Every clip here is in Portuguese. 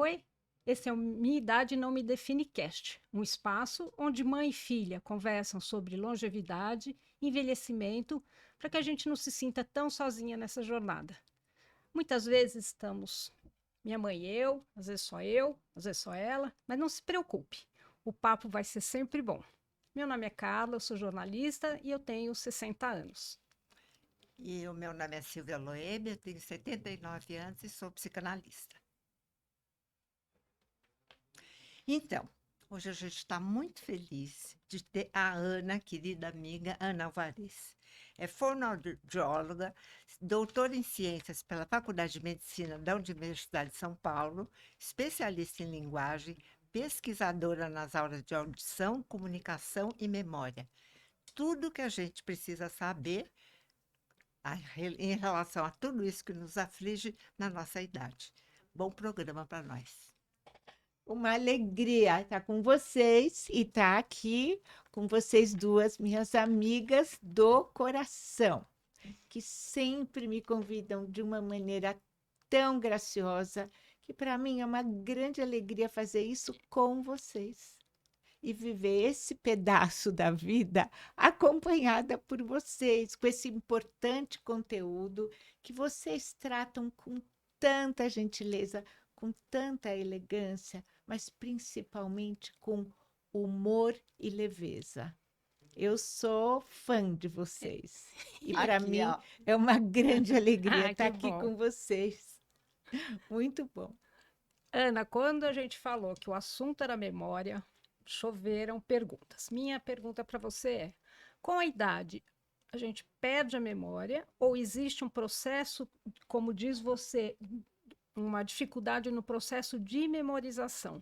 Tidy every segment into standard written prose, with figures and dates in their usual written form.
Oi, esse é o Minha Idade Não Me Define Cast, um espaço onde mãe e filha conversam sobre longevidade, envelhecimento, para que a gente não se sinta tão sozinha nessa jornada. Muitas vezes estamos minha mãe e eu, às vezes só ela, mas não se preocupe, o papo vai ser sempre bom. Meu nome é Carla, eu sou jornalista e eu tenho 60 anos. E o meu nome é Silvia Loeb, eu tenho 79 anos e sou psicanalista. Então, hoje a gente está muito feliz de ter a Ana, querida amiga Ana Alvarez. É fonoaudióloga, doutora em ciências pela Faculdade de Medicina da Universidade de São Paulo, especialista em linguagem, pesquisadora nas áreas de audição, comunicação e memória. Tudo que a gente precisa saber em relação a tudo isso que nos aflige na nossa idade. Bom programa para nós. Uma alegria estar com vocês e estar aqui com vocês duas, minhas amigas do coração, que sempre me convidam de uma maneira tão graciosa, que para mim é uma grande alegria fazer isso com vocês e viver esse pedaço da vida acompanhada por vocês, com esse importante conteúdo que vocês tratam com tanta gentileza, com tanta elegância, mas principalmente com humor e leveza. Eu sou fã de vocês e para Aqui, mim ó. é uma grande alegria Ah, estar que aqui bom. com vocês. Muito bom. Ana, quando a gente falou que o assunto era memória, choveram perguntas. Minha pergunta para você é: com a idade, a gente perde a memória ou existe um processo, como diz você, uma dificuldade no processo de memorização?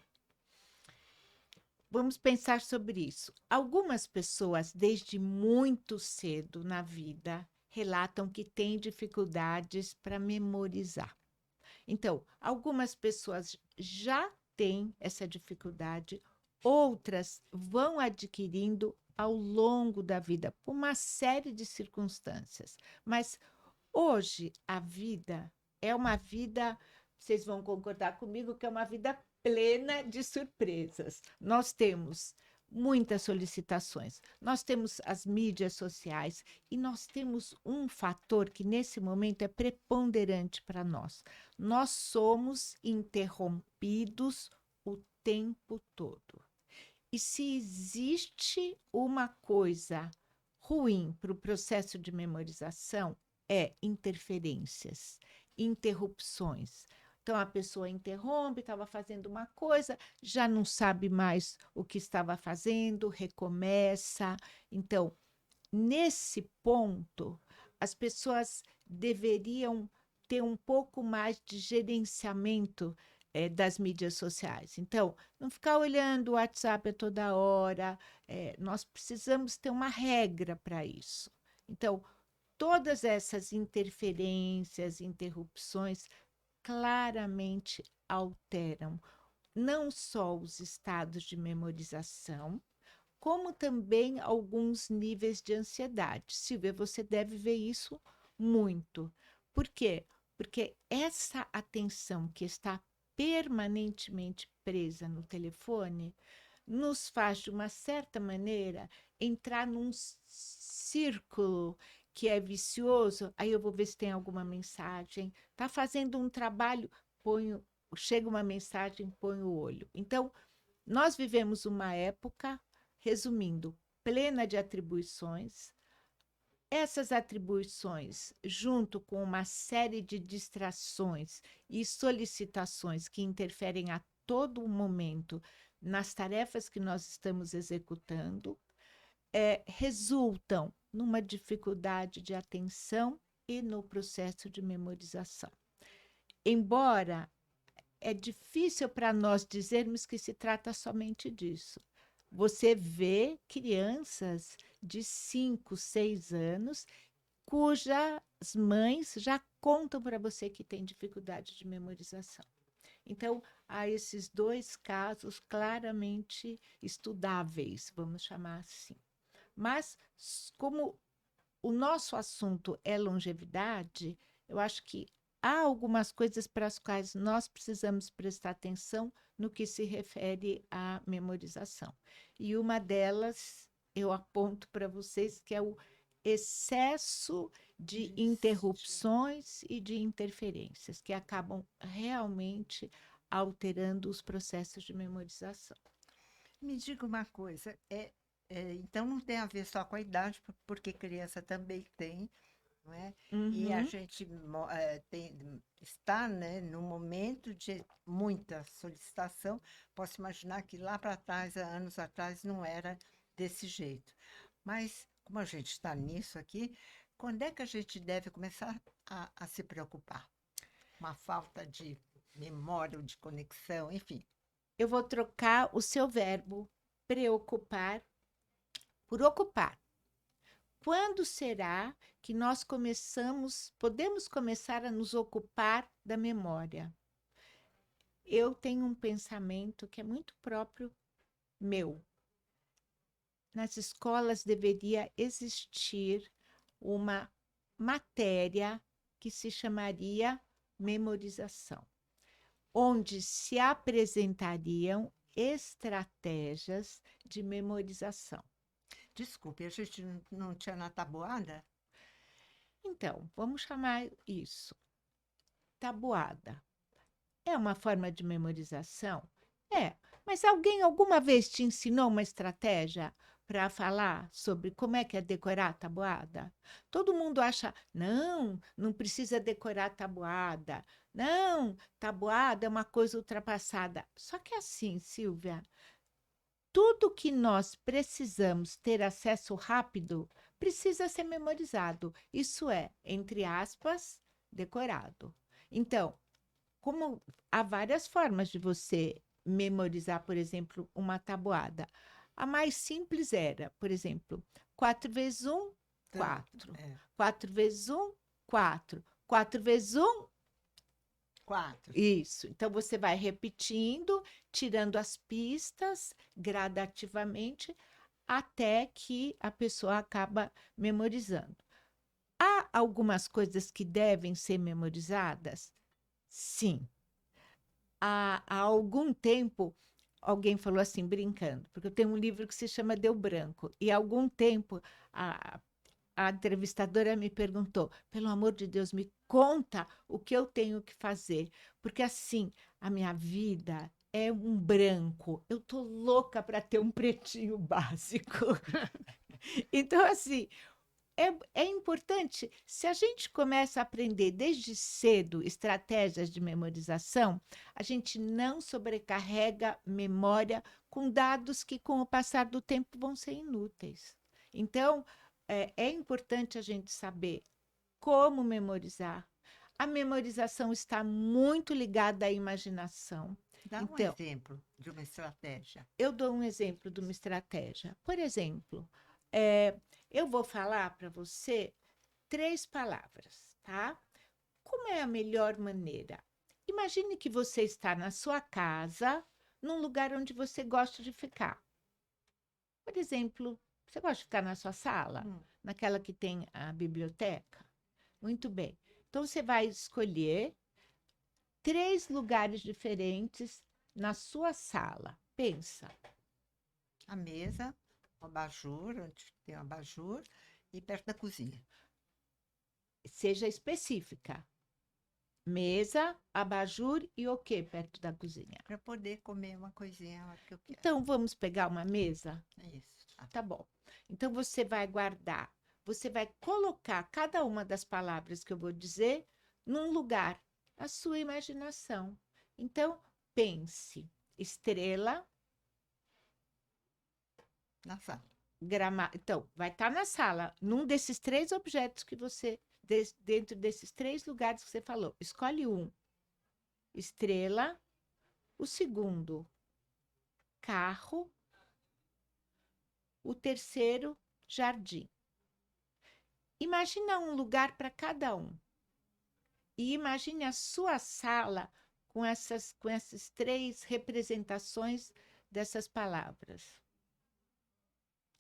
Vamos pensar sobre isso. Algumas pessoas, desde muito cedo na vida, relatam que têm dificuldades para memorizar. Então, algumas pessoas já têm essa dificuldade, outras vão adquirindo ao longo da vida, por uma série de circunstâncias. Mas hoje a vida é uma vida, vocês vão concordar comigo, que é uma vida plena de surpresas. Nós temos muitas solicitações, nós temos as mídias sociais e nós temos um fator que nesse momento é preponderante para nós. Nós somos interrompidos o tempo todo. E se existe uma coisa ruim para o processo de memorização, é interferências, interrupções. Então, a pessoa interrompe, estava fazendo uma coisa, já não sabe mais o que estava fazendo, recomeça. Então, nesse ponto, as pessoas deveriam ter um pouco mais de gerenciamento das mídias sociais. Então, não ficar olhando o WhatsApp a toda hora, nós precisamos ter uma regra para isso. Então, todas essas interferências, interrupções, claramente alteram não só os estados de memorização, como também alguns níveis de ansiedade. Silvia, você deve ver isso muito. Por quê? Porque essa atenção que está permanentemente presa no telefone nos faz, de uma certa maneira, entrar num círculo que é vicioso. Aí eu vou ver se tem alguma mensagem. Está fazendo um trabalho, ponho, chega uma mensagem, põe o olho. Então, nós vivemos uma época, resumindo, plena de atribuições. Essas atribuições, junto com uma série de distrações e solicitações que interferem a todo momento nas tarefas que nós estamos executando, resultam numa dificuldade de atenção e no processo de memorização. Embora é difícil para nós dizermos que se trata somente disso. Você vê crianças de 5, 6 anos cujas mães já contam para você que tem dificuldade de memorização. Então, há esses dois casos claramente estudáveis, vamos chamar assim. Mas, como o nosso assunto é longevidade, eu acho que há algumas coisas para as quais nós precisamos prestar atenção no que se refere à memorização. E uma delas eu aponto para vocês, que é o excesso de interrupções e de interferências, que acabam realmente alterando os processos de memorização. Me diga uma coisa, então não tem a ver só com a idade, porque criança também tem, não é? E a Uhum. gente está, né, num momento de muita solicitação. Posso imaginar que lá para trás, há anos atrás, não era desse jeito. Mas, como a gente está nisso aqui, quando é que a gente deve começar a se preocupar? Uma falta de memória ou de conexão, enfim. Eu vou trocar o seu verbo preocupar por ocupar. Quando será que nós podemos começar a nos ocupar da memória? Eu tenho um pensamento que é muito próprio meu. Nas escolas deveria existir uma matéria que se chamaria memorização, onde se apresentariam estratégias de memorização. Desculpe, a gente não tinha na tabuada? Então, vamos chamar isso tabuada. É uma forma de memorização? É, mas alguém alguma vez te ensinou uma estratégia para falar sobre como é que é decorar a tabuada? Todo mundo acha, não, não precisa decorar a tabuada. Não, tabuada é uma coisa ultrapassada. Só que é assim, Silvia, tudo que nós precisamos ter acesso rápido precisa ser memorizado. Isso é, entre aspas, decorado. Então, como há várias formas de você memorizar, por exemplo, uma tabuada. A mais simples era, por exemplo, 4 vezes 1, Tanto, 4. é. 4 vezes 1, 4. 4 vezes 1, 4. isso. Então, você vai repetindo, tirando as pistas gradativamente, até que a pessoa acaba memorizando. Há algumas coisas que devem ser memorizadas? Sim. Há algum tempo, alguém falou assim, brincando, porque eu tenho um livro que se chama Deu Branco, e há algum tempo a entrevistadora me perguntou, pelo amor de Deus, me conta o que eu tenho que fazer, porque assim, a minha vida é um branco, eu tô louca para ter um pretinho básico. Então, assim, é importante, se a gente começa a aprender desde cedo estratégias de memorização, a gente não sobrecarrega memória com dados que, com o passar do tempo, vão ser inúteis. Então, é importante a gente saber como memorizar. A memorização está muito ligada à imaginação. Dá um Então, exemplo de uma estratégia. eu dou um exemplo de uma estratégia. Por exemplo, eu vou falar para você 3 palavras, tá? Como é a melhor maneira? Imagine que você está na sua casa, num lugar onde você gosta de ficar. Por exemplo, você gosta de ficar na sua sala, Hum. naquela que tem a biblioteca? Muito bem. Então, você vai escolher 3 lugares diferentes na sua sala. Pensa. A mesa, o abajur, onde tem o abajur, e perto da cozinha. Seja específica. Mesa, abajur e o que perto da cozinha? Para poder comer uma coisinha a hora que eu quero. Então, vamos pegar uma mesa? É isso. Tá bom. Então, você vai guardar, você vai colocar cada uma das palavras que eu vou dizer num lugar, a sua imaginação. Então, pense: estrela, Na sala. gramado. Então, vai estar na sala, num desses 3 objetos que você, dentro desses 3 lugares que você falou. Escolhe um: estrela, o segundo, carro, o terceiro, jardim. Imagina um lugar para cada um. E imagine a sua sala com essas 3 representações dessas palavras.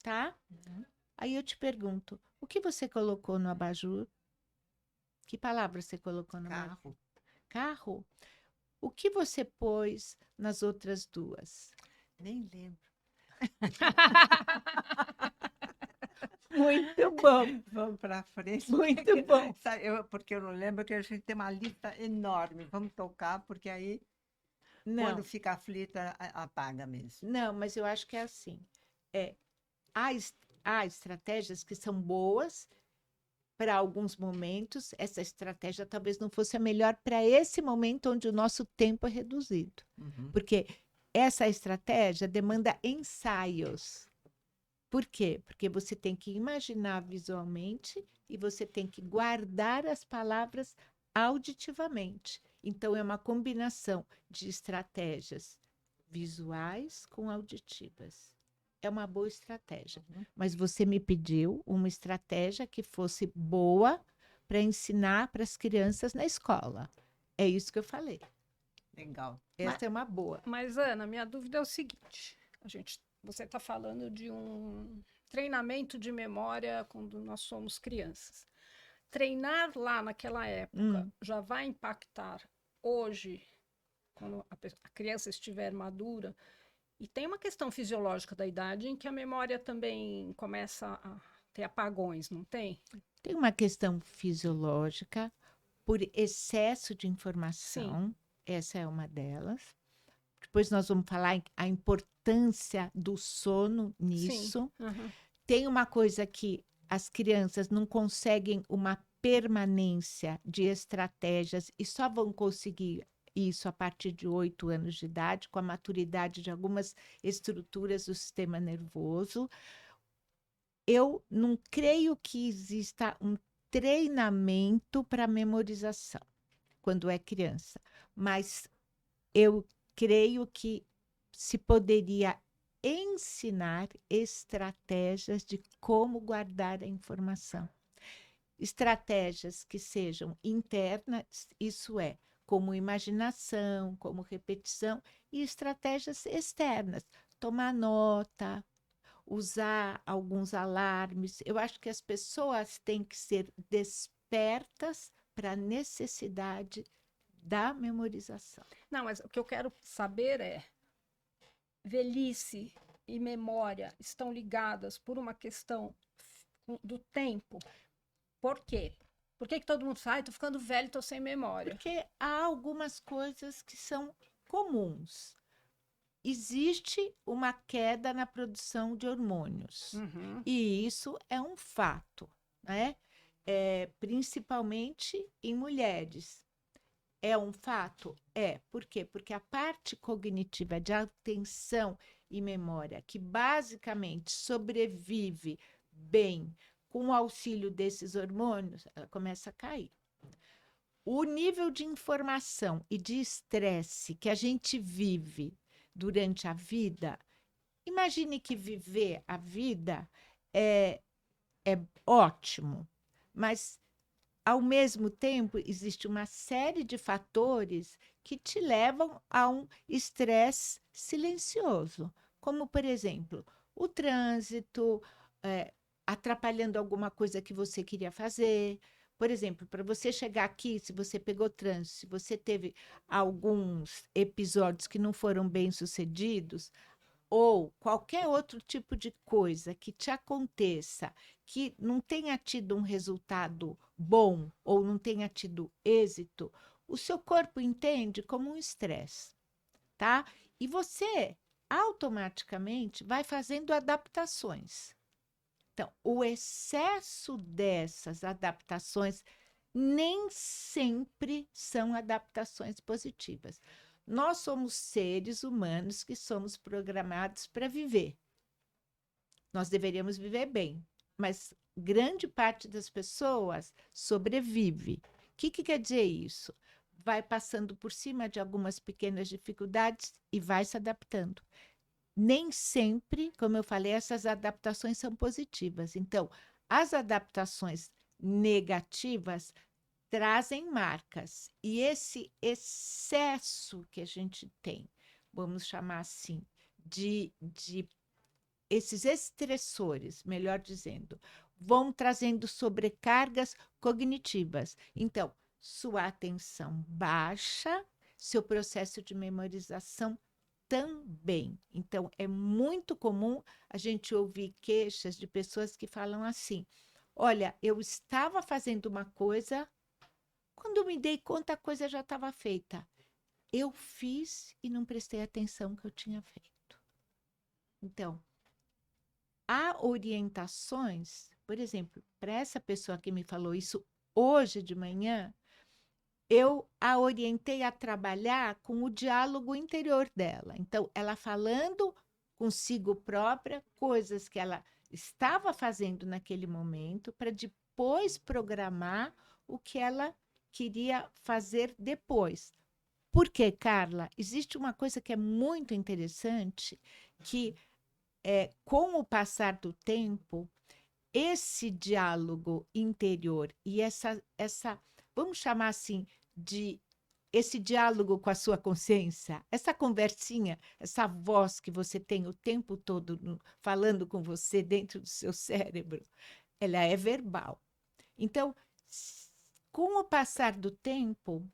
Tá? Uhum. Aí eu te pergunto, o que você colocou no abajur? Que palavra você colocou no mar? Carro. Carro? O que você pôs nas outras duas? Nem lembro. Muito bom, Vamos para frente. muito bom. Porque eu não lembro que a gente tem uma lista enorme. Vamos tocar, porque aí, Não, quando fica aflita, apaga mesmo. não, mas eu acho que é assim. É, há estratégias que são boas para alguns momentos. Essa estratégia talvez não fosse a melhor para esse momento onde o nosso tempo é reduzido. Uhum. Porque essa estratégia demanda ensaios. Por quê? Porque você tem que imaginar visualmente e você tem que guardar as palavras auditivamente. Então, é uma combinação de estratégias visuais com auditivas. É uma boa estratégia. Mas você me pediu uma estratégia que fosse boa para ensinar para as crianças na escola. É isso que eu falei. Legal. Essa é uma boa. Mas, Ana, minha dúvida é o seguinte: você está falando de um treinamento de memória quando nós somos crianças. Treinar lá naquela época já vai impactar hoje, quando a criança estiver madura? E tem uma questão fisiológica da idade em que a memória também começa a ter apagões, não tem? Tem uma questão fisiológica por excesso de informação. Essa é uma delas. Depois nós vamos falar a importância do sono nisso. Uhum. Tem uma coisa que as crianças não conseguem uma permanência de estratégias e só vão conseguir isso a partir de 8 anos de idade, com a maturidade de algumas estruturas do sistema nervoso. Eu não creio que exista um treinamento para memorização quando é criança, mas eu creio que se poderia ensinar estratégias de como guardar a informação. Estratégias que sejam internas, isso é, como imaginação, como repetição, e estratégias externas, tomar nota, usar alguns alarmes. Eu acho que as pessoas têm que ser despertas para a necessidade da memorização. Não, mas o que eu quero saber é: velhice e memória estão ligadas por uma questão do tempo? Por quê? Por que todo mundo fala, tô ficando velho, tô sem memória? Porque há algumas coisas que são comuns. Existe uma queda na produção de hormônios. E isso é um fato, né? Principalmente em mulheres. É um fato? É. Por quê? Porque a parte cognitiva de atenção e memória, que basicamente sobrevive bem com o auxílio desses hormônios, ela começa a cair. O nível de informação e de estresse que a gente vive durante a vida, imagine que viver a vida é ótimo, mas ao mesmo tempo existe uma série de fatores que te levam a um estresse silencioso, como por exemplo, o trânsito, atrapalhando alguma coisa que você queria fazer. Por exemplo, para você chegar aqui, se você pegou trânsito, se você teve alguns episódios que não foram bem sucedidos, ou qualquer outro tipo de coisa que te aconteça que não tenha tido um resultado bom ou não tenha tido êxito, o seu corpo entende como um estresse, tá? E você automaticamente vai fazendo adaptações. Então, o excesso dessas adaptações nem sempre são adaptações positivas. Nós somos seres humanos que somos programados para viver. Nós deveríamos viver bem, mas grande parte das pessoas sobrevive. O que quer dizer isso? Vai passando por cima de algumas pequenas dificuldades e vai se adaptando. Nem sempre, como eu falei, essas adaptações são positivas. Então, as adaptações negativas trazem marcas. E esse excesso que a gente tem, vamos chamar assim, de esses estressores, melhor dizendo, vão trazendo sobrecargas cognitivas. Então, sua atenção baixa, seu processo de memorização também. Então, é muito comum a gente ouvir queixas de pessoas que falam assim: olha, eu estava fazendo uma coisa, quando me dei conta, a coisa já estava feita. Eu fiz e não prestei atenção que eu tinha feito. Então, há orientações, por exemplo, para essa pessoa que me falou isso hoje de manhã, eu a orientei a trabalhar com o diálogo interior dela. Então, ela falando consigo própria coisas que ela estava fazendo naquele momento, para depois programar o que ela queria fazer depois. Por quê, Carla? Existe uma coisa que é muito interessante, que com o passar do tempo, esse diálogo interior e vamos chamar assim, de esse diálogo com a sua consciência, essa conversinha, essa voz que você tem o tempo todo falando com você dentro do seu cérebro, ela é verbal. Então, com o passar do tempo,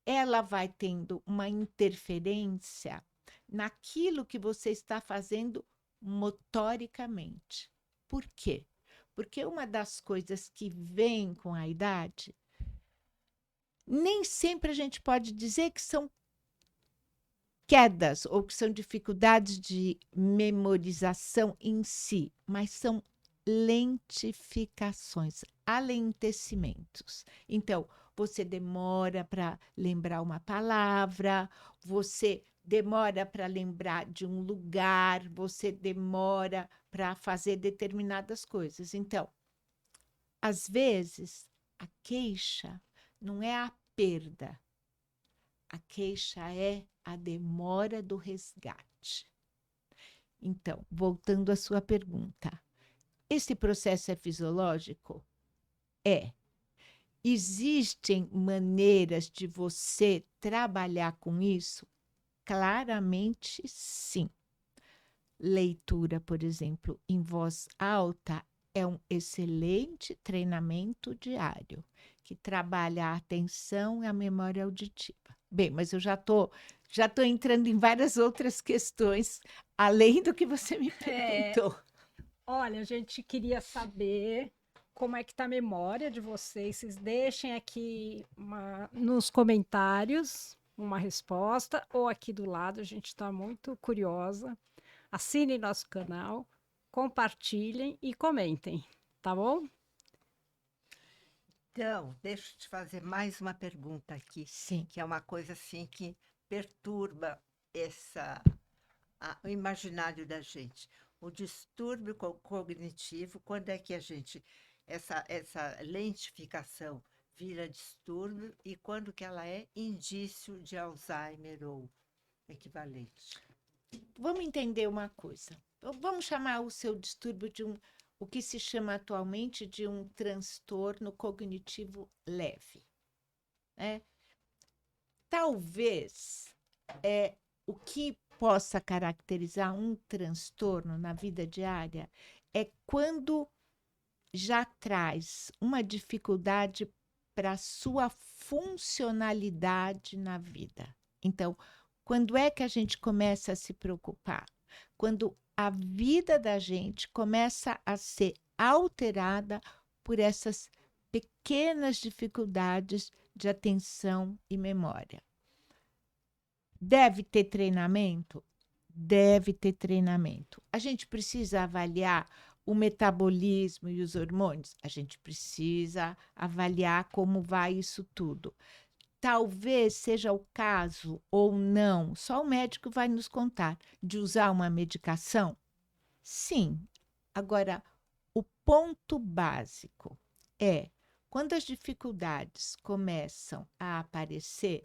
ela vai tendo uma interferência naquilo que você está fazendo motoricamente. Por quê? Porque uma das coisas que vem com a idade, nem sempre a gente pode dizer que são quedas ou que são dificuldades de memorização em si, mas são lentificações, alentecimentos. Então, você demora para lembrar uma palavra, você demora para lembrar de um lugar, você demora para fazer determinadas coisas. Então, às vezes, a queixa não é a perda, a queixa é a demora do resgate. Então, voltando à sua pergunta, esse processo é fisiológico? É. Existem maneiras de você trabalhar com isso? Claramente, sim. Leitura, por exemplo, em voz alta é um excelente treinamento diário, que trabalha a atenção e a memória auditiva. Bem, mas eu já tô entrando em várias outras questões, além do que você me perguntou. Olha, a gente queria saber como é que está a memória de vocês. Vocês deixem aqui nos comentários uma resposta, ou aqui do lado, a gente está muito curiosa. Assinem nosso canal, compartilhem e comentem, tá bom? Então, deixa eu te fazer mais uma pergunta aqui, Sim. que é uma coisa assim que perturba o imaginário da gente. O distúrbio cognitivo, quando é que essa lentificação vira distúrbio e quando que ela é indício de Alzheimer ou equivalente? Vamos entender uma coisa. Vamos chamar o seu distúrbio de o que se chama atualmente de um transtorno cognitivo leve. Talvez o que possa caracterizar um transtorno na vida diária é quando já traz uma dificuldade para a sua funcionalidade na vida. Então, quando é que a gente começa a se preocupar? Quando a vida da gente começa a ser alterada por essas pequenas dificuldades de atenção e memória. Deve ter treinamento? Deve ter treinamento. A gente precisa avaliar o metabolismo e os hormônios? A gente precisa avaliar como vai isso tudo. Talvez seja o caso ou não, só o médico vai nos contar, de usar uma medicação? Sim. Agora, o ponto básico é, quando as dificuldades começam a aparecer,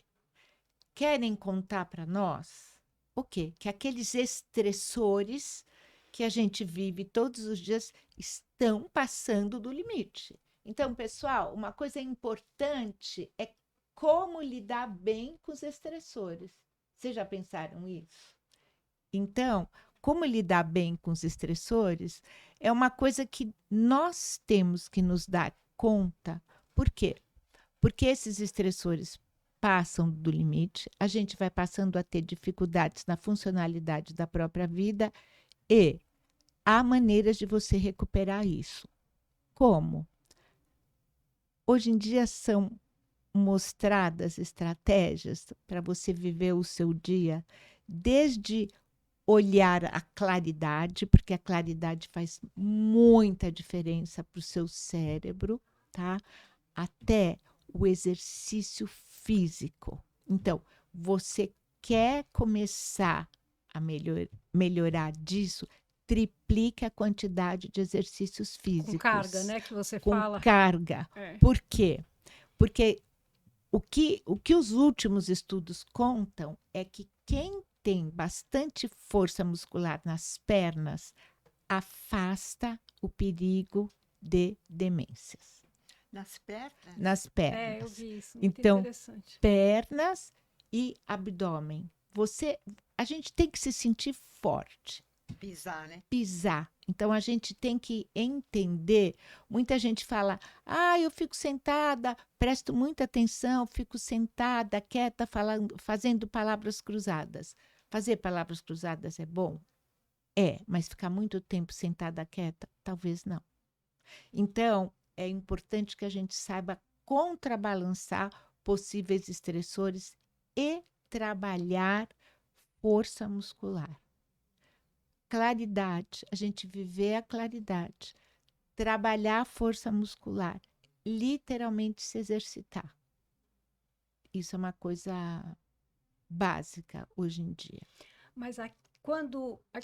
querem contar para nós o quê? Que aqueles estressores que a gente vive todos os dias estão passando do limite. Então, pessoal, uma coisa importante é como lidar bem com os estressores. Vocês já pensaram isso? Então, como lidar bem com os estressores é uma coisa que nós temos que nos dar conta. Por quê? Porque esses estressores passam do limite, a gente vai passando a ter dificuldades na funcionalidade da própria vida e há maneiras de você recuperar isso. Como? Hoje em dia são mostradas estratégias para você viver o seu dia, desde olhar a claridade, porque a claridade faz muita diferença para o seu cérebro, tá? Até o exercício físico. Então, você quer começar a melhorar disso, triplique a quantidade de exercícios físicos. Com carga, né, que você Com fala. carga. É. Por quê? Porque o que os últimos estudos contam é que quem tem bastante força muscular nas pernas afasta o perigo de demências. Nas pernas? Nas pernas. Eu vi isso, muito Então, interessante. pernas e abdômen. A gente tem que se sentir forte. Pisar, né? Pisar. Então, a gente tem que entender. Muita gente fala, eu fico sentada, presto muita atenção, fico sentada, quieta, fazendo palavras cruzadas. Fazer palavras cruzadas é bom? É, mas ficar muito tempo sentada, quieta, talvez não. Então, é importante que a gente saiba contrabalançar possíveis estressores e trabalhar força muscular. Claridade, a gente viver a claridade, trabalhar a força muscular, literalmente se exercitar. Isso é uma coisa básica hoje em dia. Mas aqui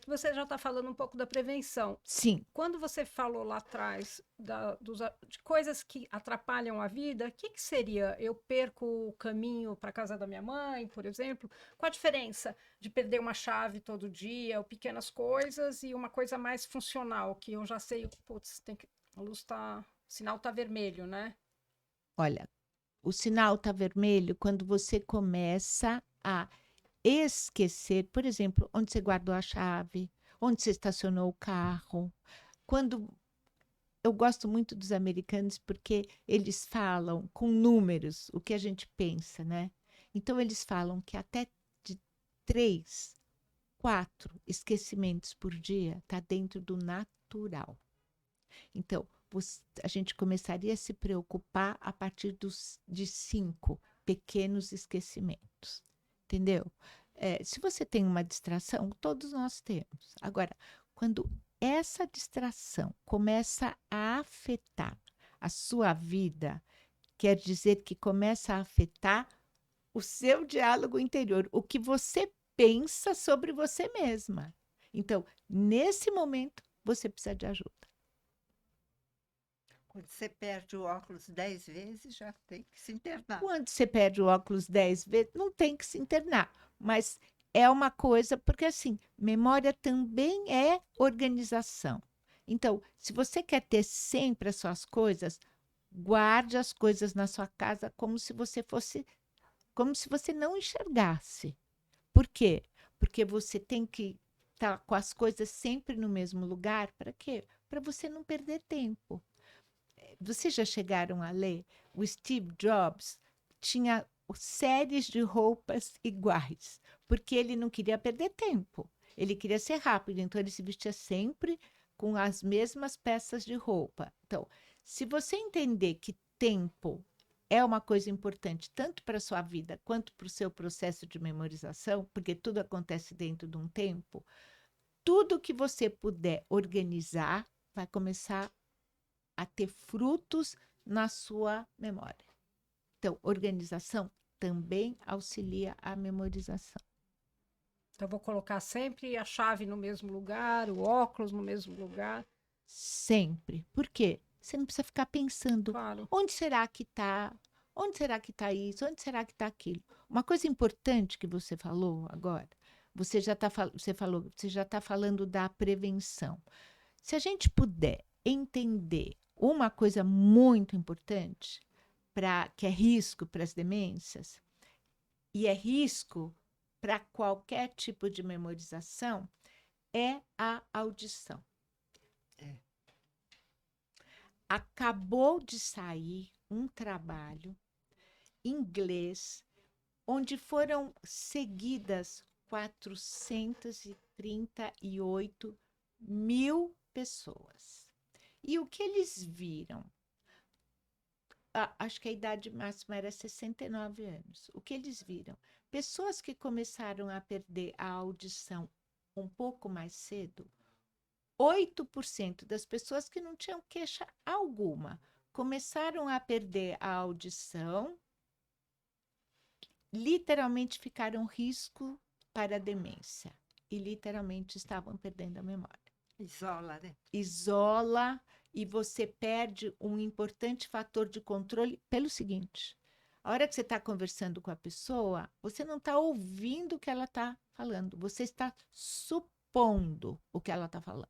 você já está falando um pouco da prevenção. Sim. Quando você falou lá atrás de coisas que atrapalham a vida, o que seria? Eu perco o caminho para a casa da minha mãe, por exemplo? Qual a diferença de perder uma chave todo dia, ou pequenas coisas, e uma coisa mais funcional, que eu já sei, putz, o sinal está vermelho, né? Olha, o sinal está vermelho quando você começa a esquecer, por exemplo, onde você guardou a chave, onde você estacionou o carro. Eu gosto muito dos americanos porque eles falam com números o que a gente pensa, né? Então, eles falam que até de 3, 4 esquecimentos por dia está dentro do natural. Então, a gente começaria a se preocupar a partir de 5 pequenos esquecimentos. Entendeu? Se você tem uma distração, todos nós temos. Agora, quando essa distração começa a afetar a sua vida, quer dizer que começa a afetar o seu diálogo interior, o que você pensa sobre você mesma. Então, nesse momento, você precisa de ajuda. Quando você perde o óculos 10 vezes, já tem que se internar. Quando você perde o óculos 10 vezes, não tem que se internar. Mas é uma coisa, porque assim, memória também é organização. Então, se você quer ter sempre as suas coisas, guarde as coisas na sua casa como se você não enxergasse. Por quê? Porque você tem que estar com as coisas sempre no mesmo lugar. Para quê? Para você não perder tempo. Vocês já chegaram a ler? O Steve Jobs tinha séries de roupas iguais, porque ele não queria perder tempo. Ele queria ser rápido, então ele se vestia sempre com as mesmas peças de roupa. Então, se você entender que tempo é uma coisa importante tanto para a sua vida quanto para o seu processo de memorização, porque tudo acontece dentro de um tempo, tudo que você puder organizar vai começar a ter frutos na sua memória. Então, organização também auxilia a memorização. Então, eu vou colocar sempre a chave no mesmo lugar, o óculos no mesmo lugar. Sempre. Por quê? Você não precisa ficar pensando, Claro. Onde será que está? Onde será que está isso? Onde será que está aquilo? Uma coisa importante que você falou agora, você já está falando da prevenção. Se a gente puder entender uma coisa muito importante, que é risco para as demências, e é risco para qualquer tipo de memorização, é a audição. É. Acabou de sair um trabalho em inglês onde foram seguidas 438 mil pessoas. E o que eles viram? Acho que a idade máxima era 69 anos. O que eles viram? Pessoas que começaram a perder a audição um pouco mais cedo, 8% das pessoas que não tinham queixa alguma começaram a perder a audição, literalmente ficaram risco para a demência e literalmente estavam perdendo a memória. Isola, né? Isola e você perde um importante fator de controle pelo seguinte: a hora que você está conversando com a pessoa, você não está ouvindo o que ela está falando, você está supondo o que ela está falando.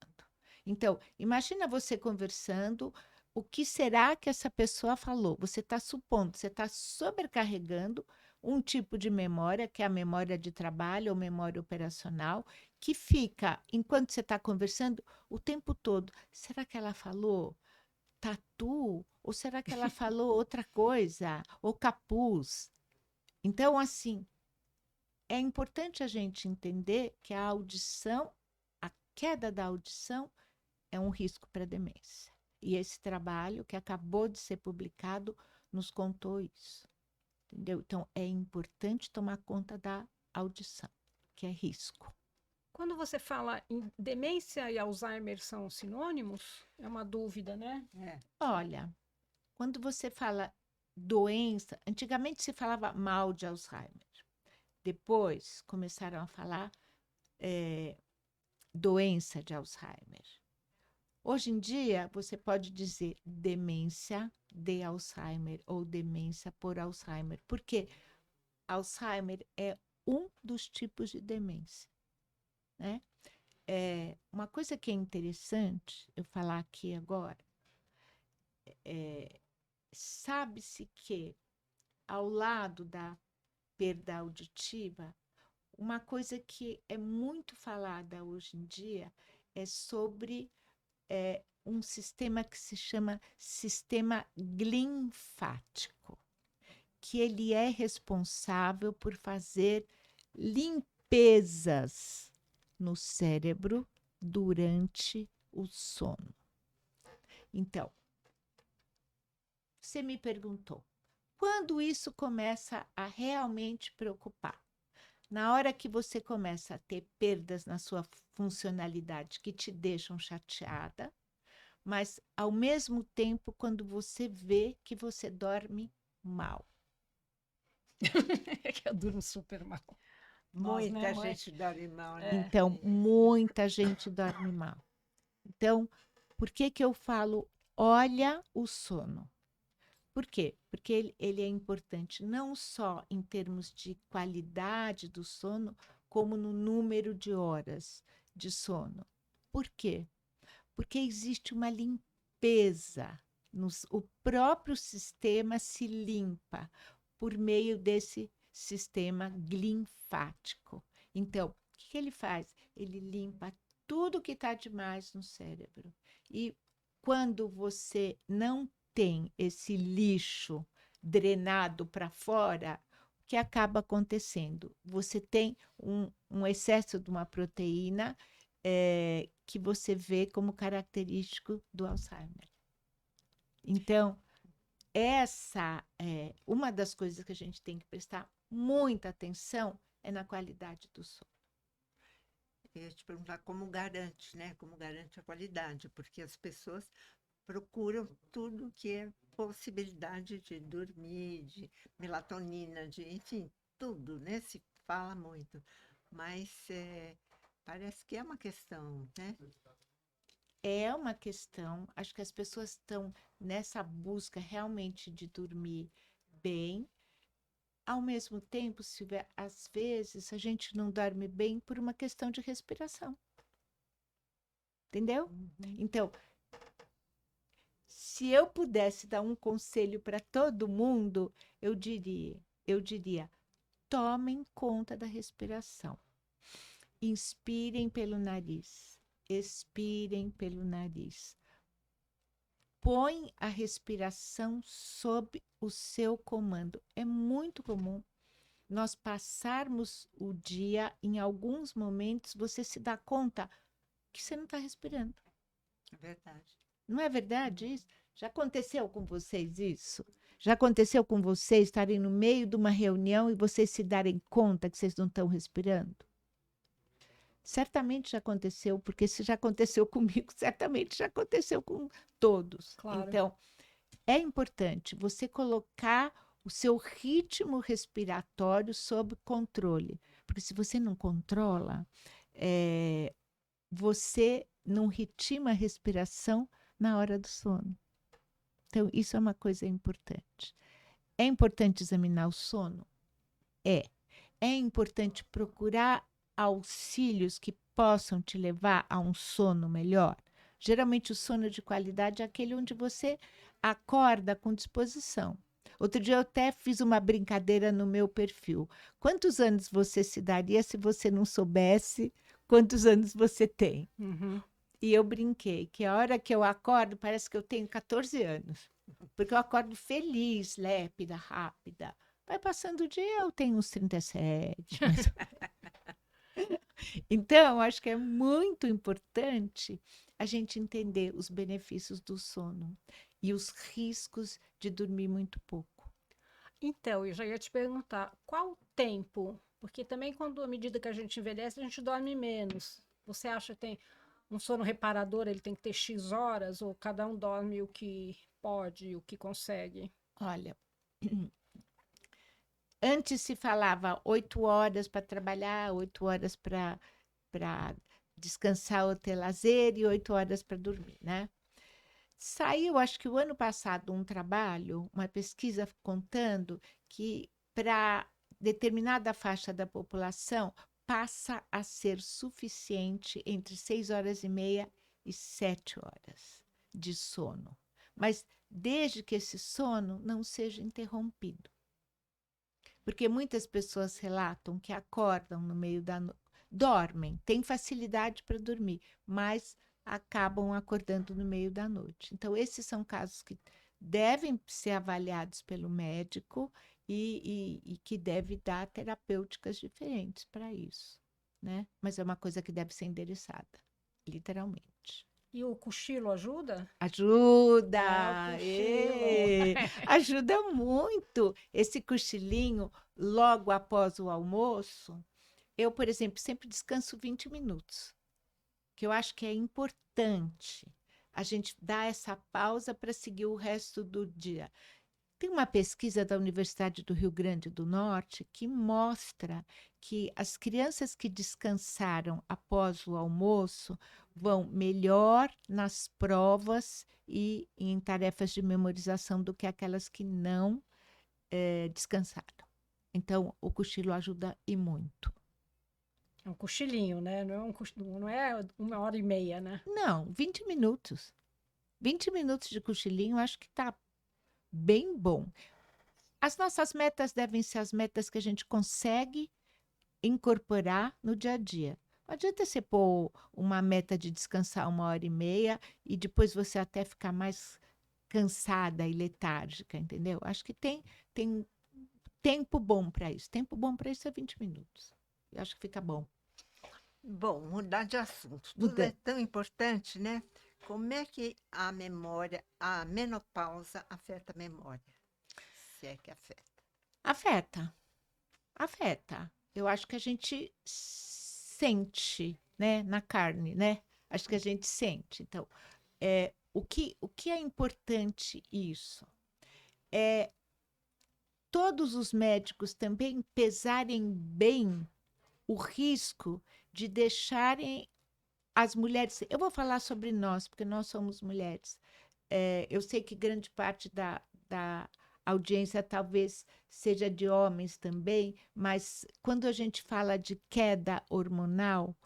Então, imagina você conversando, o que será que essa pessoa falou? Você está supondo, você está sobrecarregando um tipo de memória, que é a memória de trabalho ou memória operacional, que fica, enquanto você está conversando, o tempo todo. Será que ela falou tatu? Ou será que ela falou outra coisa? Ou capuz? Então, assim, é importante a gente entender que a audição, a queda da audição, é um risco para a demência. E esse trabalho que acabou de ser publicado nos contou isso. Entendeu? Então, é importante tomar conta da audição, que é risco. Quando você fala em demência e Alzheimer são sinônimos, é uma dúvida, né? É. Olha, quando você fala doença, antigamente se falava mal de Alzheimer. Depois começaram a falar doença de Alzheimer. Hoje em dia, você pode dizer demência de Alzheimer ou demência por Alzheimer, porque Alzheimer é um dos tipos de demência, né? Uma coisa que é interessante eu falar aqui agora, sabe-se que ao lado da perda auditiva, uma coisa que é muito falada hoje em dia é sobre um sistema que se chama sistema linfático, que ele é responsável por fazer limpezas no cérebro durante o sono. Então, você me perguntou, quando isso começa a realmente preocupar? Na hora que você começa a ter perdas na sua funcionalidade que te deixam chateada, mas ao mesmo tempo quando você vê que você dorme mal. É que eu durmo super mal. Muita né, mãe? gente dorme mal, né? Então, muita gente dorme mal. Então, por que que eu falo, olha o sono? Por quê? Porque ele é importante não só em termos de qualidade do sono, como no número de horas de sono. Por quê? Porque existe uma limpeza. O próprio sistema se limpa por meio desse sistema linfático. Então, o que ele faz? Ele limpa tudo que está demais no cérebro. E quando você não tem esse lixo drenado para fora, o que acaba acontecendo? Você tem um excesso de uma proteína que você vê como característico do Alzheimer. Então, essa é uma das coisas que a gente tem que prestar muita atenção é na qualidade do sono. Eu ia te perguntar como garante, né? Como garante a qualidade, porque as pessoas procuram tudo que é possibilidade de dormir, de melatonina, de, enfim, tudo, né? Se fala muito, mas parece que é uma questão, né? É uma questão, acho que as pessoas estão nessa busca realmente de dormir bem. Ao mesmo tempo, Silvia, às vezes a gente não dorme bem por uma questão de respiração. Entendeu? Então, se eu pudesse dar um conselho para todo mundo, eu diria, tomem conta da respiração. Inspirem pelo nariz, expirem pelo nariz. Põe a respiração sob o seu comando. É muito comum nós passarmos o dia, em alguns momentos, você se dá conta que você não está respirando. É verdade. Não é verdade isso? Já aconteceu com vocês isso? Já aconteceu com vocês estarem no meio de uma reunião e vocês se darem conta que vocês não estão respirando? Certamente já aconteceu, porque se já aconteceu comigo, certamente já aconteceu com todos. Claro. Então, é importante você colocar o seu ritmo respiratório sob controle. Porque se você não controla, você não риtima a respiração na hora do sono. Então, isso é uma coisa importante. É importante examinar o sono? É. É importante procurar auxílios que possam te levar a um sono melhor? Geralmente, o sono de qualidade é aquele onde você acorda com disposição. Outro dia eu até fiz uma brincadeira no meu perfil. Quantos anos você se daria se você não soubesse quantos anos você tem? Uhum. E eu brinquei que a hora que eu acordo parece que eu tenho 14 anos. Porque eu acordo feliz, lépida, rápida. Vai passando o dia, eu tenho uns 37. Então, acho que é muito importante a gente entender os benefícios do sono e os riscos de dormir muito pouco. Então, eu já ia te perguntar, qual o tempo? Porque também quando, à medida que a gente envelhece, a gente dorme menos. Você acha que tem um sono reparador, ele tem que ter X horas, ou cada um dorme o que pode, o que consegue? Olha, antes se falava 8 horas para trabalhar, 8 horas para descansar ou ter lazer e 8 horas para dormir, né? Saiu, acho que o ano passado, um trabalho, uma pesquisa contando que para determinada faixa da população passa a ser suficiente entre 6 horas e meia e 7 horas de sono. Mas desde que esse sono não seja interrompido. Porque muitas pessoas relatam que acordam no meio da noite, dormem, têm facilidade para dormir, mas acabam acordando no meio da noite. Então, esses são casos que devem ser avaliados pelo médico e que deve dar terapêuticas diferentes para isso, né? Mas é uma coisa que deve ser endereçada, literalmente. E o cochilo ajuda? Ajuda! É, o cochilo. Ajuda muito. Esse cochilinho, logo após o almoço, eu, por exemplo, sempre descanso 20 minutos, que eu acho que é importante a gente dar essa pausa para seguir o resto do dia. Tem uma pesquisa da Universidade do Rio Grande do Norte que mostra que as crianças que descansaram após o almoço vão melhor nas provas e em tarefas de memorização do que aquelas que não descansaram. Então, o cochilo ajuda e muito. É um cochilinho, né? Não é 1 hora e meia, né? Não, 20 minutos. 20 minutos de cochilinho, acho que está bem bom. As nossas metas devem ser as metas que a gente consegue incorporar no dia a dia. Não adianta você pôr uma meta de descansar 1 hora e meia e depois você até ficar mais cansada e letárgica, entendeu? Acho que tem tempo bom para isso. Tempo bom para isso é 20 minutos. Eu acho que fica bom. Bom, mudar de assunto. Tudo é tão importante, né? Como é que a memória, a menopausa afeta a memória? Se é que afeta. Afeta. Eu acho que a gente sente, né, na carne, né? Acho que a gente sente. Então, o que é importante isso? Todos os médicos também pesarem bem o risco de deixarem as mulheres. Eu vou falar sobre nós, porque nós somos mulheres. Eu sei que grande parte da audiência talvez seja de homens também, mas quando a gente fala de queda hormonal,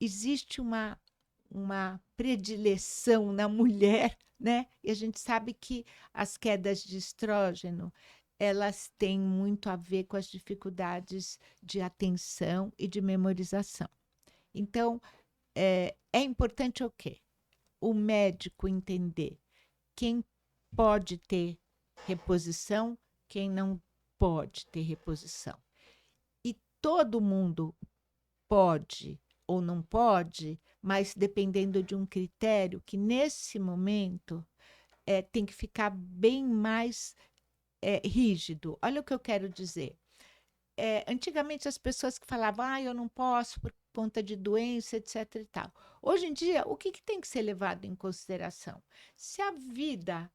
existe uma predileção na mulher, né? E a gente sabe que as quedas de estrógeno, elas têm muito a ver com as dificuldades de atenção e de memorização. Então, é importante o quê? O médico entender quem pode ter reposição, quem não pode ter reposição. E todo mundo pode ou não pode, mas dependendo de um critério que, nesse momento, tem que ficar bem mais rígido. Olha o que eu quero dizer. Antigamente, as pessoas que falavam, eu não posso por conta de doença, etc. e tal. Hoje em dia, o que tem que ser levado em consideração? Se a vida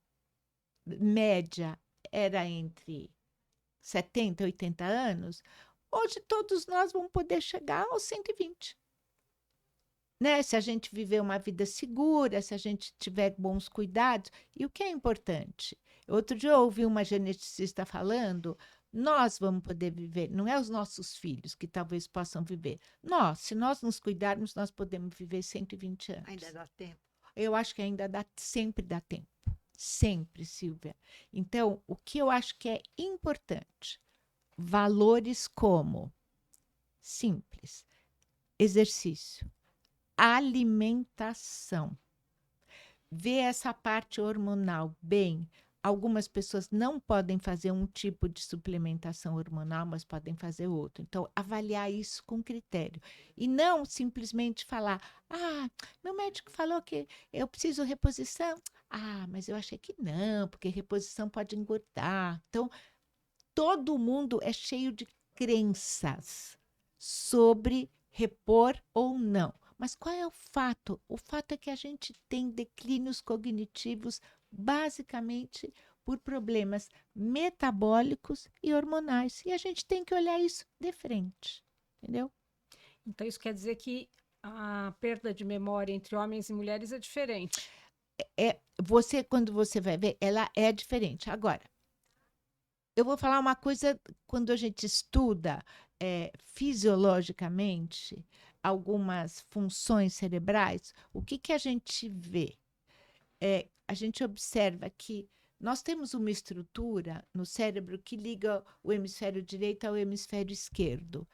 média era entre 70 e 80 anos, hoje todos nós vamos poder chegar aos 120. Né? Se a gente viver uma vida segura, se a gente tiver bons cuidados. E o que é importante? Outro dia eu ouvi uma geneticista falando, nós vamos poder viver, não é os nossos filhos que talvez possam viver. Nós, se nós nos cuidarmos, nós podemos viver 120 anos. Ainda dá tempo? Eu acho que ainda sempre dá tempo. Sempre, Silvia. Então, o que eu acho que é importante? Valores como simples, exercício, alimentação. Ver essa parte hormonal bem. Algumas pessoas não podem fazer um tipo de suplementação hormonal, mas podem fazer outro. Então, avaliar isso com critério. E não simplesmente falar, meu médico falou que eu preciso reposição. Mas eu achei que não, porque reposição pode engordar. Então, todo mundo é cheio de crenças sobre repor ou não. Mas qual é o fato? O fato é que a gente tem declínios cognitivos basicamente por problemas metabólicos e hormonais. E a gente tem que olhar isso de frente, entendeu? Então, isso quer dizer que a perda de memória entre homens e mulheres é diferente. Quando você vai ver, ela é diferente. Agora, eu vou falar uma coisa, quando a gente estuda fisiologicamente algumas funções cerebrais, o que a gente vê? A gente observa que nós temos uma estrutura no cérebro que liga o hemisfério direito ao hemisfério esquerdo.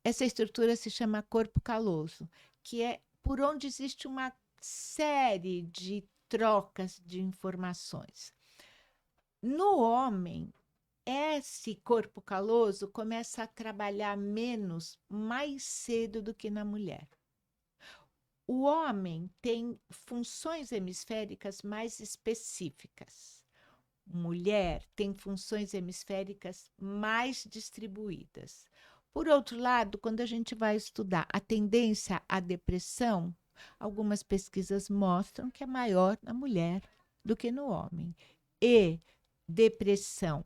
Essa estrutura se chama corpo caloso, que é por onde existe uma série de trocas de informações. No homem, esse corpo caloso começa a trabalhar menos, mais cedo do que na mulher. O homem tem funções hemisféricas mais específicas. Mulher tem funções hemisféricas mais distribuídas. Por outro lado, quando a gente vai estudar a tendência à depressão, algumas pesquisas mostram que é maior na mulher do que no homem. E depressão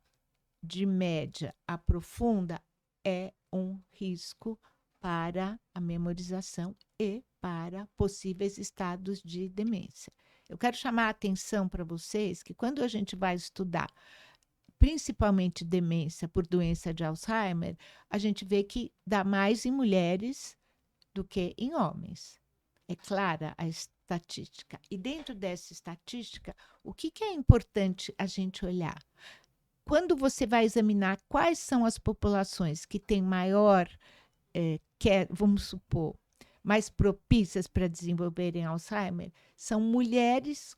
de média a profunda é um risco para a memorização e para possíveis estados de demência. Eu quero chamar a atenção para vocês que quando a gente vai estudar principalmente demência por doença de Alzheimer, a gente vê que dá mais em mulheres do que em homens. É clara a estatística. E dentro dessa estatística, o que é importante a gente olhar? Quando você vai examinar quais são as populações que têm maior, vamos supor, mais propícias para desenvolverem Alzheimer, são mulheres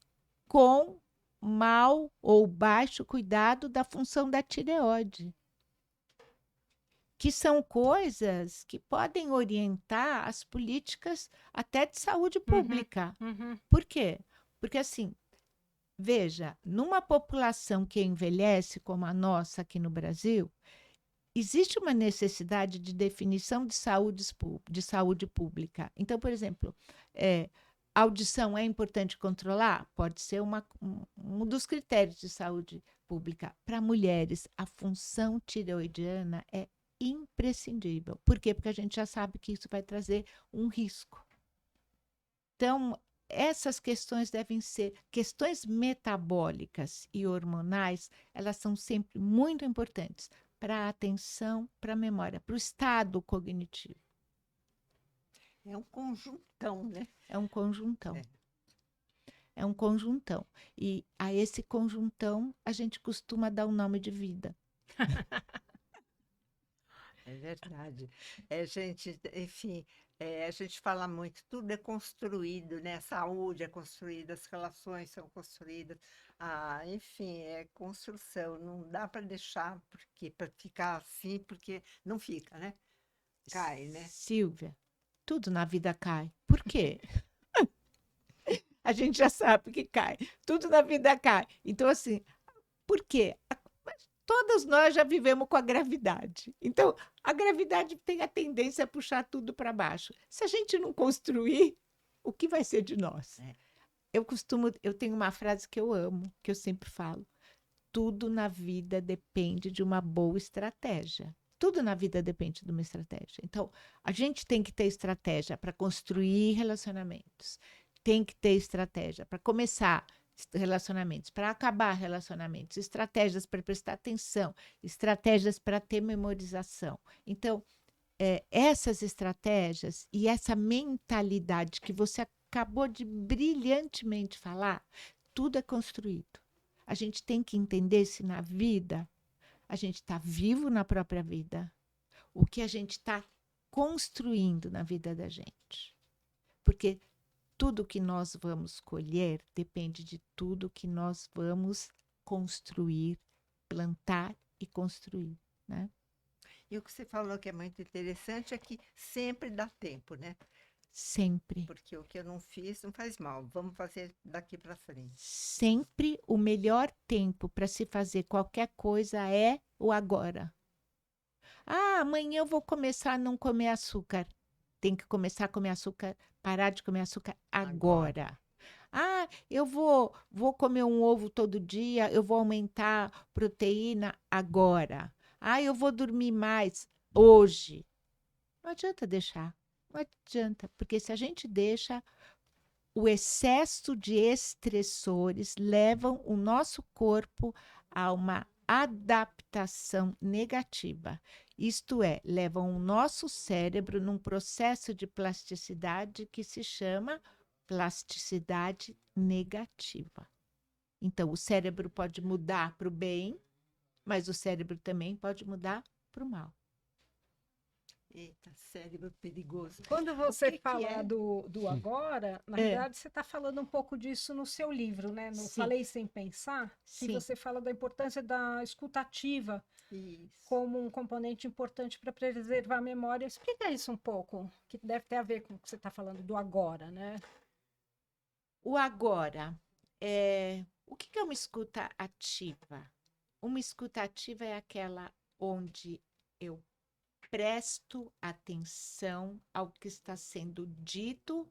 com mau ou baixo cuidado da função da tireoide, que são coisas que podem orientar as políticas até de saúde pública. Por quê? Porque, assim, veja, numa população que envelhece, como a nossa aqui no Brasil, existe uma necessidade de definição de saúde pública. Então, por exemplo, audição é importante controlar? Pode ser um dos critérios de saúde pública. Para mulheres, a função tireoidiana é imprescindível. Por quê? Porque a gente já sabe que isso vai trazer um risco. Então, essas questões devem ser questões metabólicas e hormonais, elas são sempre muito importantes para a atenção, para a memória, para o estado cognitivo. É um conjuntão, né? É um conjuntão. É um conjuntão. E a esse conjuntão a gente costuma dar o nome de vida. É verdade. Gente, enfim, a gente fala muito, tudo é construído, né? A saúde é construída, as relações são construídas. Enfim, é construção. Não dá para deixar porque para ficar assim, porque não fica, né? Cai, né? Silvia, tudo na vida cai. Por quê? A gente já sabe que cai. Tudo na vida cai. Então, assim, por quê? Todas nós já vivemos com a gravidade. Então, a gravidade tem a tendência a puxar tudo para baixo. Se a gente não construir, o que vai ser de nós? É. Eu tenho uma frase que eu amo, que eu sempre falo. Tudo na vida depende de uma boa estratégia. Tudo na vida depende de uma estratégia. Então, a gente tem que ter estratégia para construir relacionamentos. Tem que ter estratégia para começar relacionamentos, para acabar relacionamentos, estratégias para prestar atenção, estratégias para ter memorização. Então, essas estratégias e essa mentalidade que você acabou de brilhantemente falar, tudo é construído. A gente tem que entender se na vida a gente está vivo na própria vida, o que a gente está construindo na vida da gente. Porque tudo que nós vamos colher depende de tudo que nós vamos construir, plantar e construir, né? E o que você falou que é muito interessante é que sempre dá tempo, né? Sempre. Porque o que eu não fiz não faz mal. Vamos fazer daqui para frente. Sempre o melhor tempo para se fazer qualquer coisa é o agora. Amanhã eu vou começar a não comer açúcar. Tem que começar a comer açúcar, parar de comer açúcar agora. Eu vou comer um ovo todo dia, eu vou aumentar proteína agora. Eu vou dormir mais hoje. Não adianta deixar. Não adianta, porque se a gente deixa, o excesso de estressores levam o nosso corpo a uma adaptação negativa. Isto é, levam o nosso cérebro num processo de plasticidade que se chama plasticidade negativa. Então, o cérebro pode mudar para o bem, mas o cérebro também pode mudar para o mal. Eita, cérebro perigoso. Quando você que fala é? do agora, na verdade, você está falando um pouco disso no seu livro, né? No Sim. Falei Sem Pensar, que Sim. você fala da importância da escutativa Isso. como um componente importante para preservar a memória. Explica isso um pouco, que deve ter a ver com o que você está falando do agora, né? O agora, o que é uma escuta ativa? Uma escuta ativa é aquela onde eu presto atenção ao que está sendo dito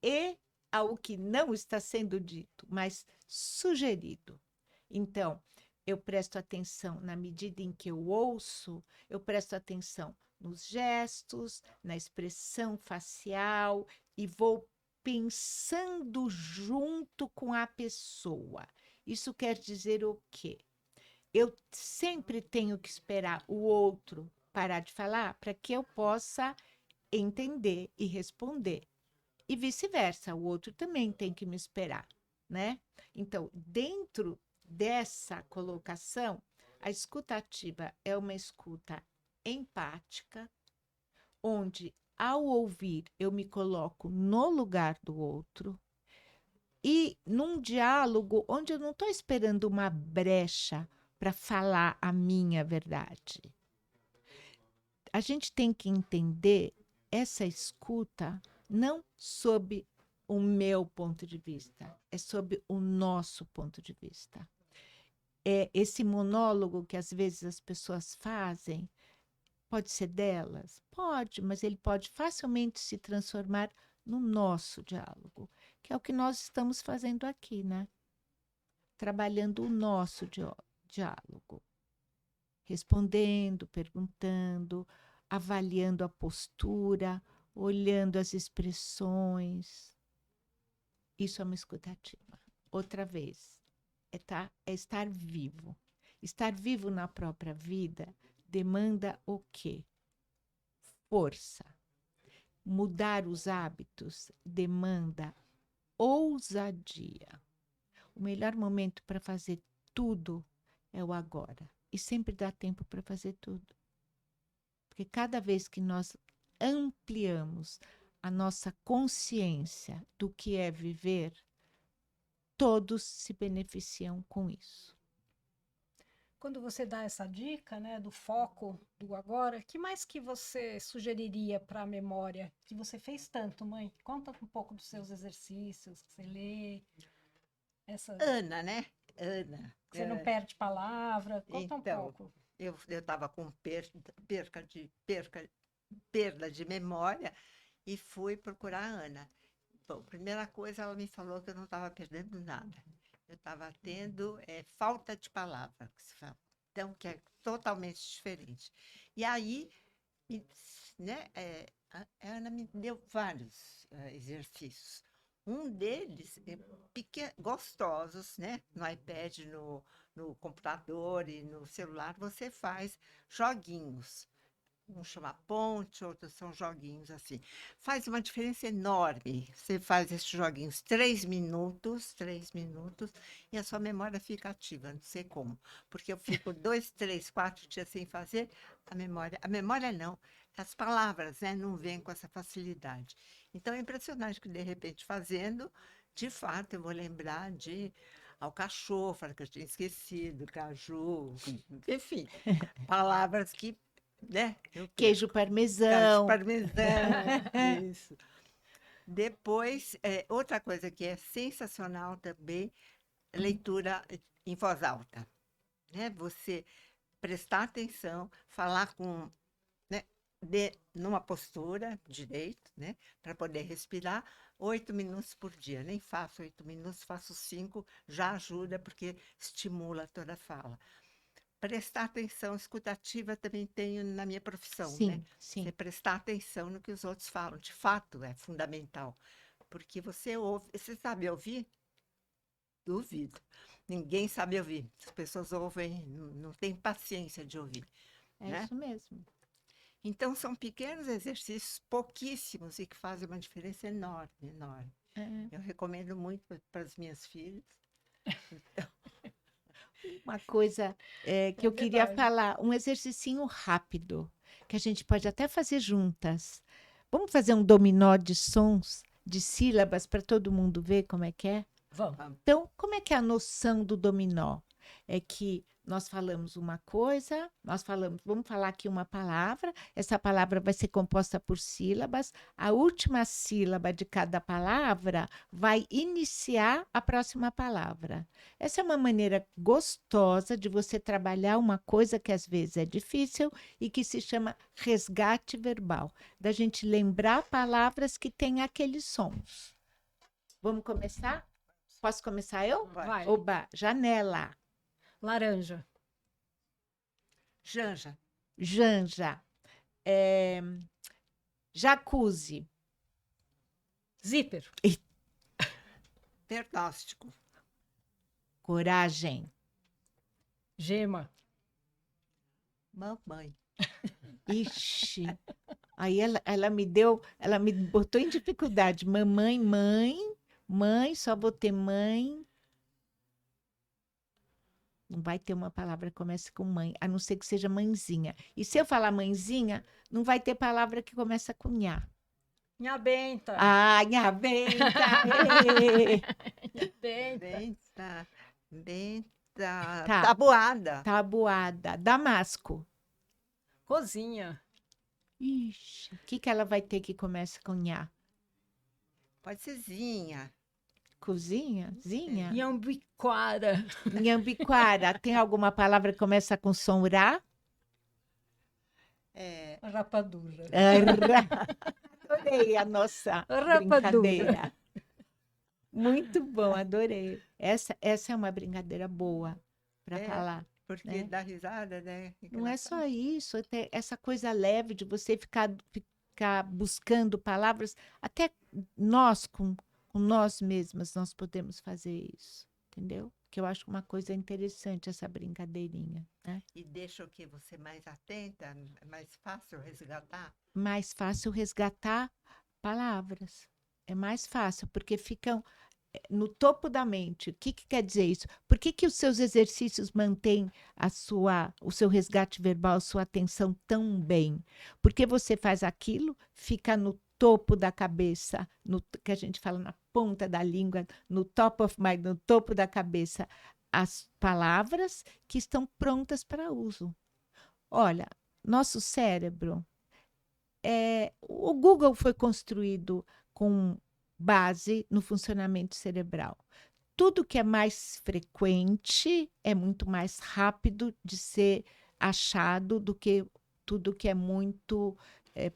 e ao que não está sendo dito, mas sugerido. Então, eu presto atenção na medida em que eu ouço, eu presto atenção nos gestos, na expressão facial e vou pensando junto com a pessoa. Isso quer dizer o quê? Eu sempre tenho que esperar o outro parar de falar para que eu possa entender e responder. E vice-versa, o outro também tem que me esperar, né? Então, dentro dessa colocação, a escuta ativa é uma escuta empática, onde, ao ouvir, eu me coloco no lugar do outro, e num diálogo onde eu não estou esperando uma brecha para falar a minha verdade. A gente tem que entender essa escuta não sob o meu ponto de vista, é sob o nosso ponto de vista. Esse monólogo que às vezes as pessoas fazem, pode ser delas? Pode, mas ele pode facilmente se transformar no nosso diálogo, que é o que nós estamos fazendo aqui, né? Trabalhando o nosso diálogo. Respondendo, perguntando, avaliando a postura, olhando as expressões. Isso é uma escuta ativa. Outra vez, é estar vivo. Estar vivo na própria vida demanda o quê? Força. Mudar os hábitos demanda ousadia. O melhor momento para fazer tudo é o agora. E sempre dá tempo para fazer tudo. Porque cada vez que nós ampliamos a nossa consciência do que é viver, todos se beneficiam com isso. Quando você dá essa dica, né, do foco do agora, que mais que você sugeriria para a memória? Que você fez tanto, mãe? Conta um pouco dos seus exercícios, que você lê, essa, Ana, né? Ana. que você não perde palavra. Conta um Então, pouco. eu estava com perda de memória e fui procurar a Ana. Bom, primeira coisa, ela me falou que eu não estava perdendo nada. Eu estava tendo falta de palavra, que se fala. Então, que é totalmente diferente. E aí, né, a Ana me deu vários exercícios. Um deles, gostosos, né? No iPad, no computador e no celular, você faz joguinhos. Um chama ponte, outros são joguinhos assim. Faz uma diferença enorme. Você faz esses joguinhos 3 minutos, e a sua memória fica ativa, não sei como. Porque eu fico 2, 3, 4 dias sem fazer, a memória não, as palavras, né, não vêm com essa facilidade. Então é impressionante que, de repente, fazendo, de fato, eu vou lembrar de alcachofra, que eu tinha esquecido, caju, enfim, palavras que, né? Queijo Queijo parmesão. parmesão, isso. Depois, outra coisa que é sensacional também, leitura em voz alta, né? Você prestar atenção, falar com, né, numa postura direito, né? Para poder respirar, 8 minutos por dia. Nem faço 8 minutos, faço 5, já ajuda, porque estimula toda a fala. Prestar atenção, escutativa também tenho na minha profissão, né? Sim, Você sim. prestar atenção no que os outros falam, de fato é fundamental, porque você ouve, você sabe ouvir? Duvido. Ninguém sabe ouvir. As pessoas ouvem, não tem paciência de ouvir, É né? isso mesmo. Então são pequenos exercícios, pouquíssimos, e que fazem uma diferença enorme, enorme. É. Eu recomendo muito para as minhas filhas. Uma coisa que É eu queria verdade. falar, um exercicinho rápido, que a gente pode até fazer juntas. Vamos fazer um dominó de sons, de sílabas, para todo mundo ver como é que é? Vamos. Então, como é que é a noção do dominó? É que nós falamos uma coisa, vamos falar aqui uma palavra, essa palavra vai ser composta por sílabas, a última sílaba de cada palavra vai iniciar a próxima palavra. Essa é uma maneira gostosa de você trabalhar uma coisa que às vezes é difícil e que se chama resgate verbal, da gente lembrar palavras que têm aqueles sons. Vamos começar? Posso começar eu? Vai. Oba, janela, Laranja. Janja, janja, jacuzzi, Zíper. diagnóstico, coragem, Gema. mamãe, ixi. Aí ela me botou em dificuldade. Mamãe, mãe, só vou ter mãe. Não vai ter uma palavra que comece com mãe, a não ser que seja mãezinha. E se eu falar mãezinha, não vai ter palavra que começa com nha. Minha benta. Ah, nha benta! Benta. benta, Tá. tabuada, Tabuada, Damasco. Cozinha. Ixi, o que ela vai ter que começa com nha? pode ser zinha, Cozinha? Zinha? Iambiquara. Nhambiquara. Tem alguma palavra que começa com som ra? Rapadura. Adorei a nossa Rapadura. brincadeira. Muito bom, adorei. Essa é uma brincadeira boa para É. falar. porque né? dá risada, né? Não é só isso, até essa coisa leve de você ficar buscando palavras. Até nós, com nós mesmas, nós podemos fazer isso, entendeu? Que eu acho uma coisa interessante essa brincadeirinha, né? E deixa o que você mais atenta, é mais fácil resgatar. Mais fácil resgatar palavras. É mais fácil, porque ficam no topo da mente. O que quer dizer isso? Por que os seus exercícios mantêm o seu resgate verbal, a sua atenção tão bem? Porque você faz aquilo, fica no topo da cabeça, que a gente fala na ponta da língua, no top of mind, no topo da cabeça, as palavras que estão prontas para uso. Olha, nosso cérebro, o Google foi construído com base no funcionamento cerebral. Tudo que é mais frequente é muito mais rápido de ser achado do que tudo que é muito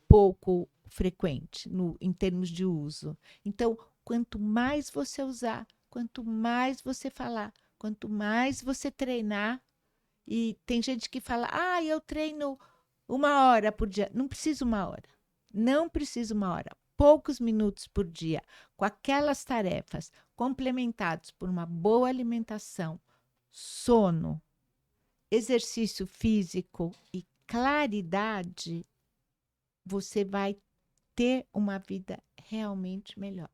pouco frequente em termos de uso. Então, quanto mais você usar, quanto mais você falar, quanto mais você treinar, e tem gente que fala, eu treino 1 hora por dia. Não precisa 1 hora. Não precisa 1 hora. Poucos minutos por dia, com aquelas tarefas, complementados por uma boa alimentação, sono, exercício físico e claridade, você vai ter uma vida realmente melhor.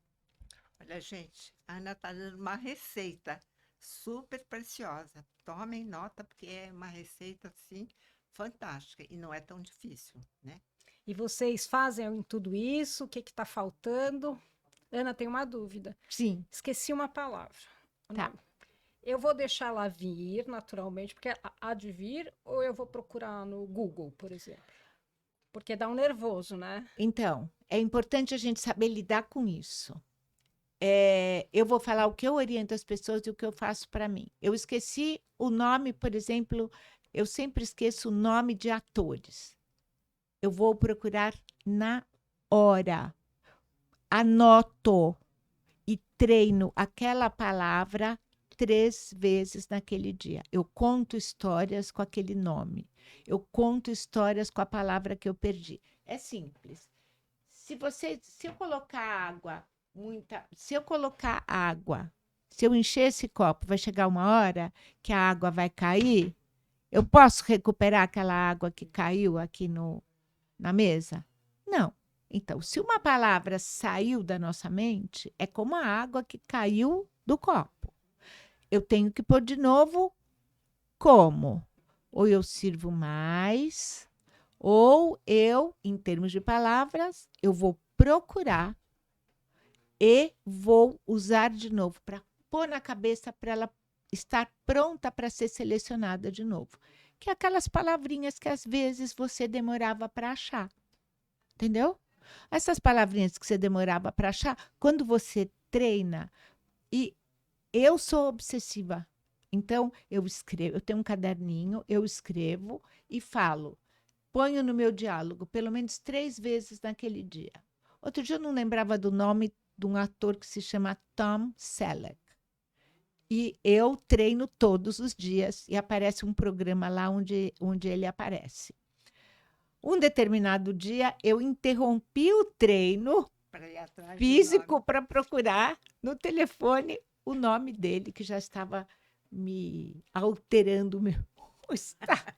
Olha, gente, a Ana está dando uma receita super preciosa. Tomem nota, porque é uma receita, assim, fantástica. E não é tão difícil, né? E vocês fazem tudo isso? O que está faltando? Ana, tem uma dúvida. Sim. Esqueci uma palavra. Tá. Eu vou deixar ela vir naturalmente, porque há de vir, ou eu vou procurar no Google, por exemplo? Porque dá um nervoso, né? Então, é importante a gente saber lidar com isso. Eu vou falar o que eu oriento as pessoas e o que eu faço para mim. Eu esqueci o nome, por exemplo, eu sempre esqueço o nome de atores. Eu vou procurar na hora. Anoto e treino aquela palavra 3 vezes naquele dia. Eu conto histórias com aquele nome. Eu conto histórias com a palavra que eu perdi. É simples. Se eu colocar água, se eu encher esse copo, vai chegar uma hora que a água vai cair. Eu posso recuperar aquela água que caiu aqui na mesa? Não. Então, se uma palavra saiu da nossa mente, é como a água que caiu do copo. Eu tenho que pôr de novo como? Ou eu sirvo mais, ou eu, em termos de palavras, eu vou procurar e vou usar de novo para pôr na cabeça para ela estar pronta para ser selecionada de novo. Que é aquelas palavrinhas que às vezes você demorava para achar. Entendeu? Essas palavrinhas que você demorava para achar, quando você treina, e eu sou obsessiva. Então, eu escrevo, eu tenho um caderninho, eu escrevo e falo. Ponho no meu diálogo pelo menos 3 vezes naquele dia. Outro dia eu não lembrava do nome de um ator que se chama Tom Selleck. E eu treino todos os dias e aparece um programa lá onde ele aparece. Um determinado dia, eu interrompi o treino físico para procurar no telefone o nome dele, que já estava me alterando o meu estado.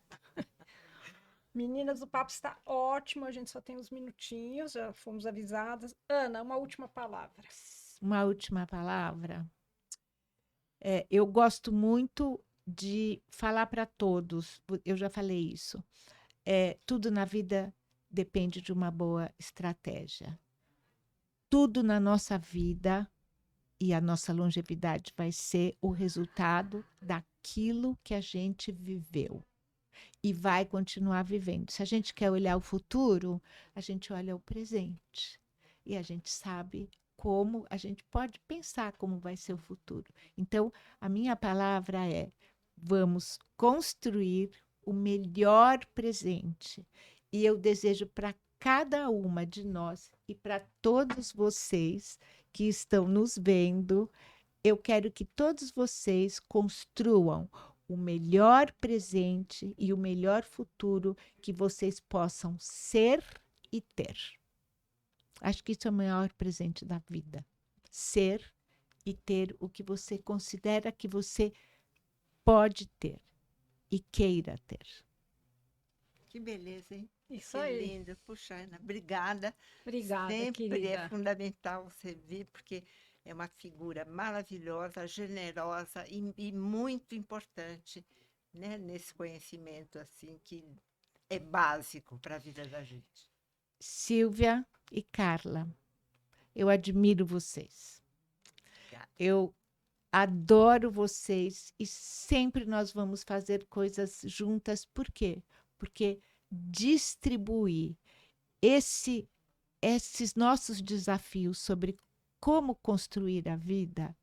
Meninas, o papo está ótimo, a gente só tem uns minutinhos, já fomos avisadas. Ana, uma última palavra. Uma última palavra. Eu gosto muito de falar para todos, eu já falei isso. Tudo na vida depende de uma boa estratégia. Tudo na nossa vida e a nossa longevidade vai ser o resultado daquilo que a gente viveu e vai continuar vivendo. Se a gente quer olhar o futuro, a gente olha o presente e a gente sabe como a gente pode pensar como vai ser o futuro. Então, a minha palavra é: vamos construir o melhor presente. E eu desejo para cada uma de nós e para todos vocês que estão nos vendo, eu quero que todos vocês construam o melhor presente e o melhor futuro que vocês possam ser e ter. Acho que isso é o maior presente da vida. Ser e ter o que você considera que você pode ter e queira ter. Que beleza, hein? Isso que aí. lindo. Puxa, Ana, obrigada. Obrigada, Sempre querida. é fundamental você vir, porque é uma figura maravilhosa, generosa e muito importante, né, nesse conhecimento assim que é básico para a vida da gente. Silvia e Carla, eu admiro vocês. Obrigada. Eu adoro vocês e sempre nós vamos fazer coisas juntas. Por quê? Porque distribuir esses nossos desafios sobre como construir a vida,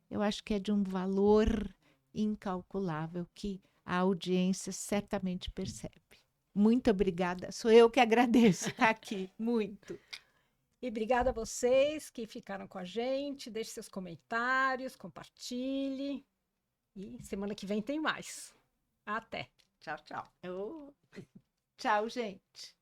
eu acho que é de um valor incalculável que a audiência certamente percebe. Muito obrigada. Sou eu que agradeço estar aqui. Muito. E obrigada a vocês que ficaram com a gente. Deixe seus comentários, compartilhe. E semana que vem tem mais. Até. Tchau, tchau. Oh. Tchau, gente.